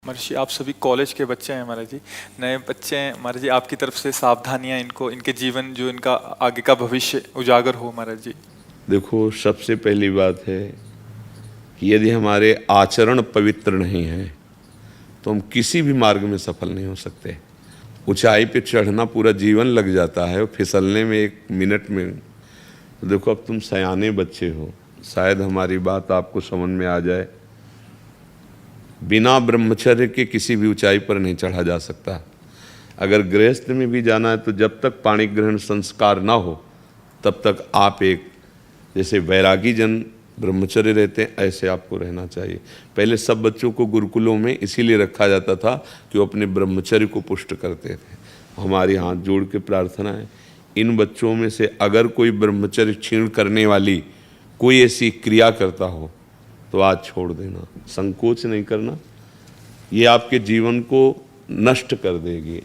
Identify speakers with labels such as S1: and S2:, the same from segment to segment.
S1: महाराज जी, आप सभी कॉलेज के बच्चे हैं महाराज जी, नए बच्चे हैं महाराज जी। आपकी तरफ से सावधानियां इनको, इनके जीवन जो इनका आगे का भविष्य उजागर हो महाराज जी।
S2: देखो, सबसे पहली बात है कि यदि हमारे आचरण पवित्र नहीं है तो हम किसी भी मार्ग में सफल नहीं हो सकते। ऊंचाई पे चढ़ना पूरा जीवन लग जाता है और फिसलने में 1 मिनट में। तो देखो, अब तुम सयाने बच्चे हो, शायद हमारी बात आपको समझ में आ जाए। बिना ब्रह्मचर्य के किसी भी ऊंचाई पर नहीं चढ़ा जा सकता। अगर गृहस्थ में भी जाना है तो जब तक पाणी ग्रहण संस्कार ना हो तब तक आप एक, जैसे वैरागी जन ब्रह्मचर्य रहते हैं, ऐसे आपको रहना चाहिए। पहले सब बच्चों को गुरुकुलों में इसीलिए रखा जाता था कि वो अपने ब्रह्मचर्य को पुष्ट करते थे। हमारी हाथ जोड़ के प्रार्थना है, इन बच्चों में से अगर कोई ब्रह्मचर्य क्षीण करने वाली कोई ऐसी क्रिया करता हो तो आज छोड़ देना, संकोच नहीं करना। ये आपके जीवन को नष्ट कर देगी।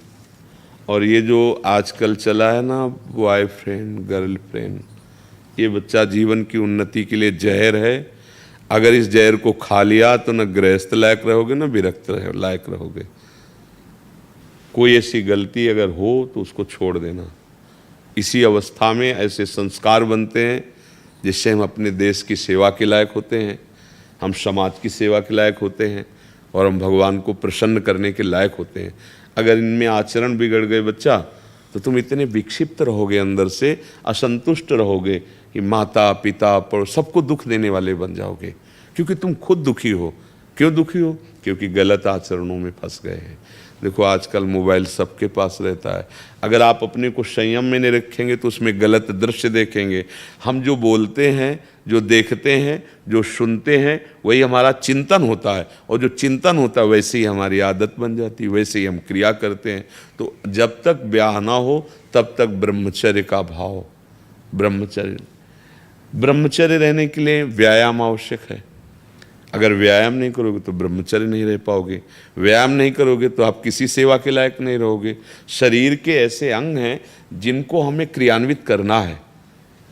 S2: और ये जो आजकल चला है ना, बॉयफ्रेंड गर्लफ्रेंड, ये बच्चा जीवन की उन्नति के लिए जहर है। अगर इस जहर को खा लिया तो न गृहस्थ लायक रहोगे न विरक्त लायक रहोगे। कोई ऐसी गलती अगर हो तो उसको छोड़ देना। इसी अवस्था में ऐसे संस्कार बनते हैं जिससे हम अपने देश की सेवा के लायक होते हैं, हम समाज की सेवा के लायक होते हैं और हम भगवान को प्रसन्न करने के लायक होते हैं। अगर इनमें आचरण बिगड़ गए बच्चा, तो तुम इतने विक्षिप्त रहोगे, अंदर से असंतुष्ट रहोगे कि माता पिता पर सबको दुख देने वाले बन जाओगे, क्योंकि तुम खुद दुखी हो। क्यों दुखी हो? क्योंकि गलत आचरणों में फंस गए हैं। देखो, आजकल मोबाइल सबके पास रहता है। अगर आप अपने को संयम में नहीं रखेंगे तो उसमें गलत दृश्य देखेंगे। हम जो बोलते हैं, जो देखते हैं, जो सुनते हैं, वही हमारा चिंतन होता है, और जो चिंतन होता है वैसे ही हमारी आदत बन जाती है, वैसे ही हम क्रिया करते हैं। तो जब तक ब्याह ना हो तब तक ब्रह्मचर्य का भाव, ब्रह्मचर्य रहने के लिए व्यायाम आवश्यक है। अगर व्यायाम नहीं करोगे तो ब्रह्मचर्य नहीं रह पाओगे। व्यायाम नहीं करोगे तो आप किसी सेवा के लायक नहीं रहोगे। शरीर के ऐसे अंग हैं जिनको हमें क्रियान्वित करना है।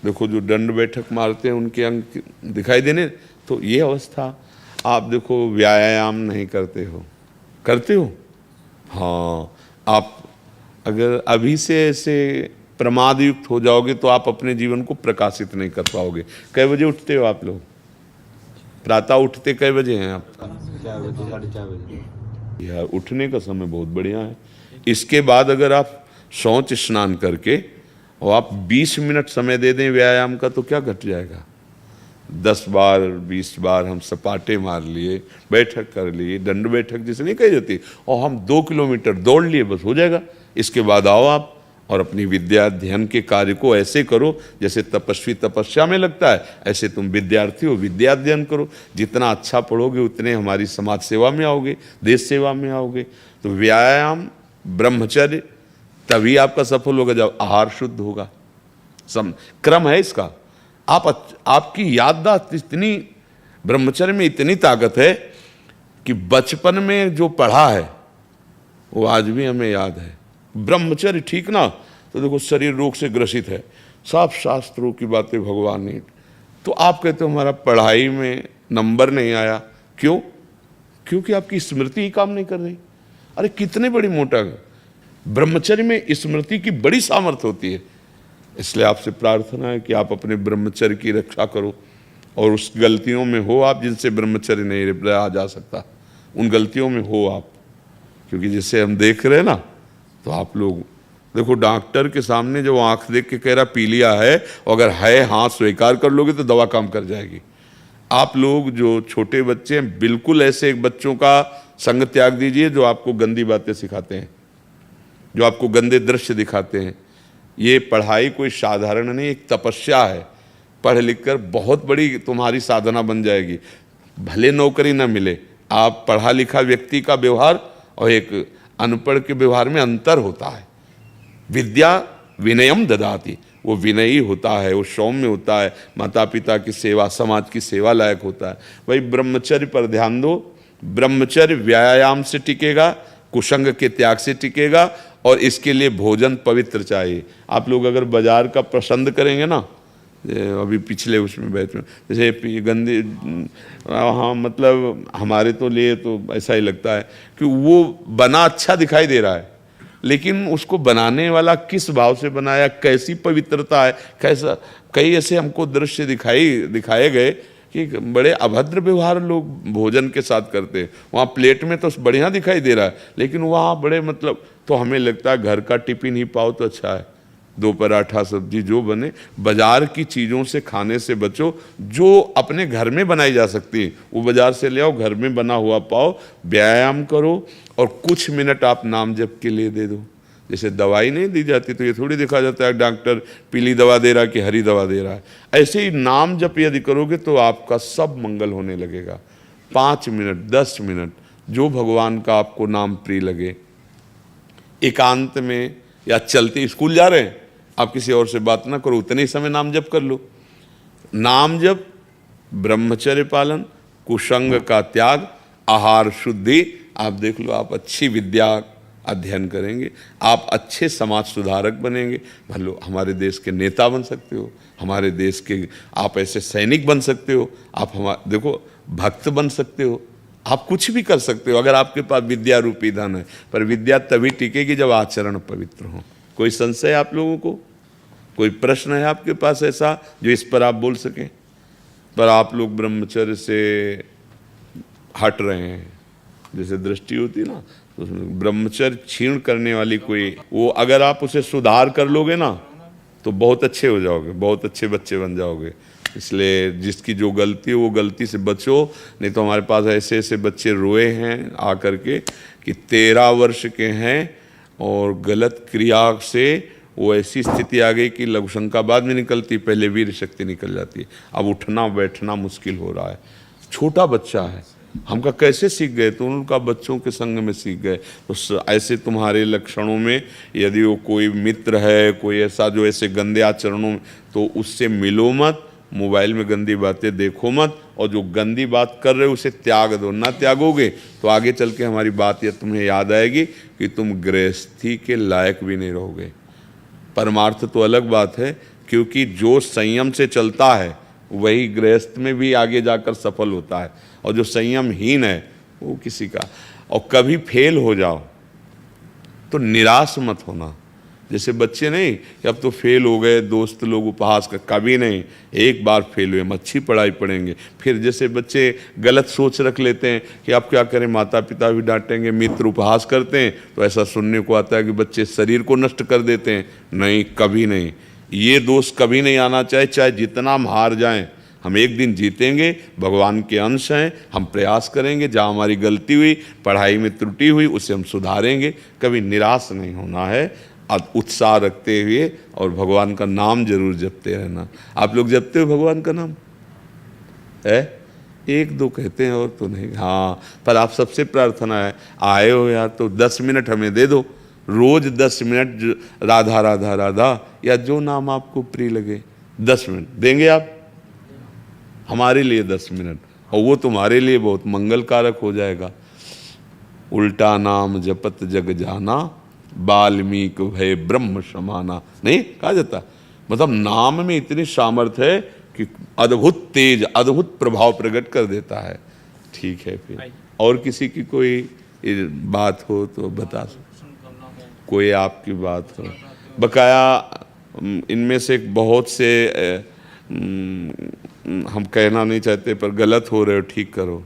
S2: देखो, जो दंड बैठक मारते हैं उनके अंग दिखाई देने, तो ये अवस्था। आप देखो, व्यायाम नहीं करते हो। हाँ, आप अगर अभी से ऐसे प्रमाद युक्त हो जाओगे तो आप अपने जीवन को प्रकाशित नहीं कर पाओगे। कै बजे उठते हो आप लोग? प्रातः उठते कै बजे हैं आप?
S3: 4 बजे, 4:30 बजे।
S2: यार, उठने का समय बहुत बढ़िया है। इसके बाद अगर आप शौच स्नान करके और आप 20 मिनट समय दे दें व्यायाम का, तो क्या घट जाएगा? 10 बार 20 बार हम सपाटे मार लिए, बैठक कर लिए, दंड बैठक जिसे नहीं कही जाती, और हम 2 किलोमीटर दौड़ लिए, बस हो जाएगा। इसके बाद आओ आप और अपनी विद्या अध्ययन के कार्य को ऐसे करो जैसे तपस्वी तपस्या में लगता है, ऐसे तुम विद्यार्थी हो, विद्या अध्ययन करो। जितना अच्छा पढ़ोगे उतने हमारी समाज सेवा में आओगे, देश सेवा में आओगे। तो व्यायाम, ब्रह्मचर्य, तभी आपका सफल होगा जब आहार शुद्ध होगा। क्रम है इसका। आपकी याददाश्त इतनी, ब्रह्मचर्य में इतनी ताकत है कि बचपन में जो पढ़ा है वो आज भी हमें याद है। ब्रह्मचर्य ठीक ना, तो देखो शरीर रोग से ग्रसित है, सब शास्त्रों की बातें भगवान ने। तो आप कहते हो हमारा पढ़ाई में नंबर नहीं आया, क्यों? क्योंकि आपकी स्मृति ही काम नहीं कर रही। अरे कितने बड़ी मोटा, ब्रह्मचर्य में स्मृति की बड़ी सामर्थ्य होती है। इसलिए आपसे प्रार्थना है कि आप अपने ब्रह्मचर्य की रक्षा करो, और उस गलतियों में हो आप जिनसे ब्रह्मचर्य नहीं रहा जा सकता, उन गलतियों में हो आप। क्योंकि जिसे हम देख रहे हैं ना, तो आप लोग देखो, डॉक्टर के सामने जो आंख देख के कह रहा पी लिया है, अगर है हाँ स्वीकार कर लोगे तो दवा काम कर जाएगी। आप लोग जो छोटे बच्चे हैं, बिल्कुल ऐसे एक बच्चों का संग त्याग दीजिए जो आपको गंदी बातें सिखाते हैं, जो आपको गंदे दृश्य दिखाते हैं। ये पढ़ाई कोई साधारण नहीं, एक तपस्या है। पढ़ लिख कर बहुत बड़ी तुम्हारी साधना बन जाएगी। भले नौकरी ना मिले, आप पढ़ा लिखा व्यक्ति का व्यवहार और एक अनपढ़ के व्यवहार में अंतर होता है। विद्या विनयम ददाति, वो विनयी होता है, वो सौम्य होता है, माता पिता की सेवा, समाज की सेवा लायक होता है। भाई, ब्रह्मचर्य पर ध्यान दो। ब्रह्मचर्य व्यायाम से टिकेगा, कुसंग के त्याग से टिकेगा, और इसके लिए भोजन पवित्र चाहिए। आप लोग अगर बाजार का पसंद करेंगे ना, अभी पिछले उसमें बैच में जैसे गंदी, हाँ मतलब हमारे तो लिए तो ऐसा ही लगता है कि वो बना अच्छा दिखाई दे रहा है, लेकिन उसको बनाने वाला किस भाव से बनाया, कैसी पवित्रता है, कैसा, कई ऐसे हमको दृश्य दिखाए गए कि बड़े अभद्र व्यवहार लोग भोजन के साथ करते हैं। वहाँ प्लेट में तो बढ़िया दिखाई दे रहा है, लेकिन वहाँ बड़े मतलब, तो हमें लगता है घर का टिफिन ही पाओ तो अच्छा है, 2 पराठा सब्जी जो बने। बाजार की चीज़ों से खाने से बचो, जो अपने घर में बनाई जा सकती है वो बाजार से ले आओ, घर में बना हुआ पाओ, व्यायाम करो और कुछ मिनट आप नाम जप के लिए दे दो। जैसे दवाई नहीं दी जाती तो ये थोड़ी देखा जाता है डॉक्टर पीली दवा दे रहा है कि हरी दवा दे रहा है, ऐसे ही नाम जप यदि करोगे तो आपका सब मंगल होने लगेगा। 5 मिनट 10 मिनट जो भगवान का आपको नाम प्रिय लगे, एकांत में या चलते, स्कूल जा रहे हैं आप किसी और से बात ना करो, उतने ही समय नाम जप कर लो। नाम जप, ब्रह्मचर्य पालन, कुसंग का त्याग, आहार शुद्धि, आप देख लो आप अच्छी विद्या अध्ययन करेंगे, आप अच्छे समाज सुधारक बनेंगे, भलो हमारे देश के नेता बन सकते हो, हमारे देश के आप ऐसे सैनिक बन सकते हो, आप हमारे देखो भक्त बन सकते हो, आप कुछ भी कर सकते हो अगर आपके पास विद्या रूपी धन है। पर विद्या तभी टिकेगी जब आचरण पवित्र हो। कोई संशय आप लोगों को, कोई प्रश्न है आपके पास ऐसा जो इस पर आप बोल सकें? पर आप लोग ब्रह्मचर्य से हट रहे हैं, जैसे दृष्टि होती ना, तो ब्रह्मचर्य क्षीण करने वाली कोई, वो अगर आप उसे सुधार कर लोगे ना तो बहुत अच्छे हो जाओगे, बहुत अच्छे बच्चे बन जाओगे। इसलिए जिसकी जो गलती है वो गलती से बचो, नहीं तो हमारे पास ऐसे ऐसे बच्चे रोए हैं आकर के कि 13 वर्ष के हैं और गलत क्रिया से वो ऐसी स्थिति आ गई कि लघुशंका बाद में निकलती, पहले वीर शक्ति निकल जाती है, अब उठना बैठना मुश्किल हो रहा है। छोटा बच्चा है, हम का कैसे सीख गए? तो उनका बच्चों के संग में सीख गए। तो ऐसे तुम्हारे लक्षणों में यदि वो कोई मित्र है, कोई ऐसा जो ऐसे गंदे आचरणों में, तो उससे मिलो मत, मोबाइल में गंदी बातें देखो मत, और जो गंदी बात कर रहे हो उसे त्याग दो। ना त्यागोगे तो आगे चल के हमारी बात यह तुम्हें याद आएगी कि तुम गृहस्थी के लायक भी नहीं रहोगे। परमार्थ तो अलग बात है, क्योंकि जो संयम से चलता है वही गृहस्थ में भी आगे जाकर सफल होता है, और जो संयमहीन है वो किसी का। और कभी फेल हो जाओ तो निराश मत होना। जैसे बच्चे नहीं कि अब तो फेल हो गए, दोस्त लोग उपहास कर, कभी नहीं। एक बार फेल हुए हम अच्छी पढ़ाई पढ़ेंगे। फिर जैसे बच्चे गलत सोच रख लेते हैं कि अब क्या करें, माता पिता भी डांटेंगे, मित्र उपहास करते हैं, तो ऐसा सुनने को आता है कि बच्चे शरीर को नष्ट कर देते हैं। नहीं, कभी नहीं, ये दोष कभी नहीं आना चाहिए। चाहे जितना हम हार जाएं, हम एक दिन जीतेंगे, भगवान के अंश हैं, हम प्रयास करेंगे, जहाँ हमारी गलती हुई, पढ़ाई में त्रुटि हुई, उसे हम सुधारेंगे। कभी निराश नहीं होना है, उत्साह रखते हुए, और भगवान का नाम जरूर जपते रहना। आप लोग जपते हो भगवान का नाम? है, एक दो कहते हैं और तो नहीं। हाँ, पर आप सबसे प्रार्थना है, आए हो यार तो 10 मिनट हमें दे दो, रोज 10 मिनट राधा राधा राधा, या जो नाम आपको प्रिय लगे 10 मिनट देंगे आप हमारे लिए 10 मिनट, और वो तुम्हारे लिए बहुत मंगल कारक हो जाएगा। उल्टा नाम जपत जग जाना, वाल्मीकि भय ब्रह्म समाना, नहीं कहा जाता? मतलब नाम में इतनी सामर्थ्य है कि अद्भुत तेज, अद्भुत प्रभाव प्रकट कर देता है। ठीक है, फिर और किसी की कोई बात हो तो बता सकते, कोई आपकी बात हो बकाया। इनमें से बहुत से हम कहना नहीं चाहते, पर गलत हो रहे हो, ठीक करो।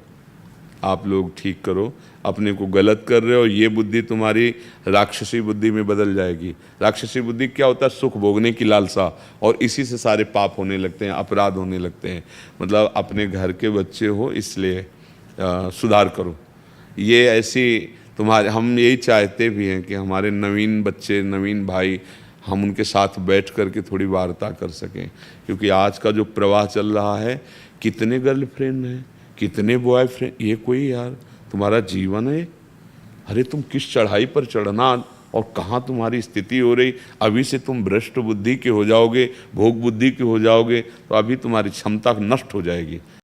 S2: आप लोग ठीक करो, अपने को गलत कर रहे हो, ये बुद्धि तुम्हारी राक्षसी बुद्धि में बदल जाएगी। राक्षसी बुद्धि क्या होता है? सुख भोगने की लालसा, और इसी से सारे पाप होने लगते हैं, अपराध होने लगते हैं। मतलब अपने घर के बच्चे हो, इसलिए सुधार करो। ये ऐसी तुम्हारे, हम यही चाहते भी हैं कि हमारे नवीन बच्चे, नवीन भाई, हम उनके साथ बैठ कर के थोड़ी वार्ता कर सकें। क्योंकि आज का जो प्रवाह चल रहा है, कितने गर्लफ्रेंड हैं, कितने बॉयफ्रेंड, ये कोई यार तुम्हारा जीवन है? अरे तुम किस चढ़ाई पर चढ़ना, और कहाँ तुम्हारी स्थिति हो रही। अभी से तुम भ्रष्ट बुद्धि के हो जाओगे, भोग बुद्धि के हो जाओगे, तो अभी तुम्हारी क्षमता नष्ट हो जाएगी।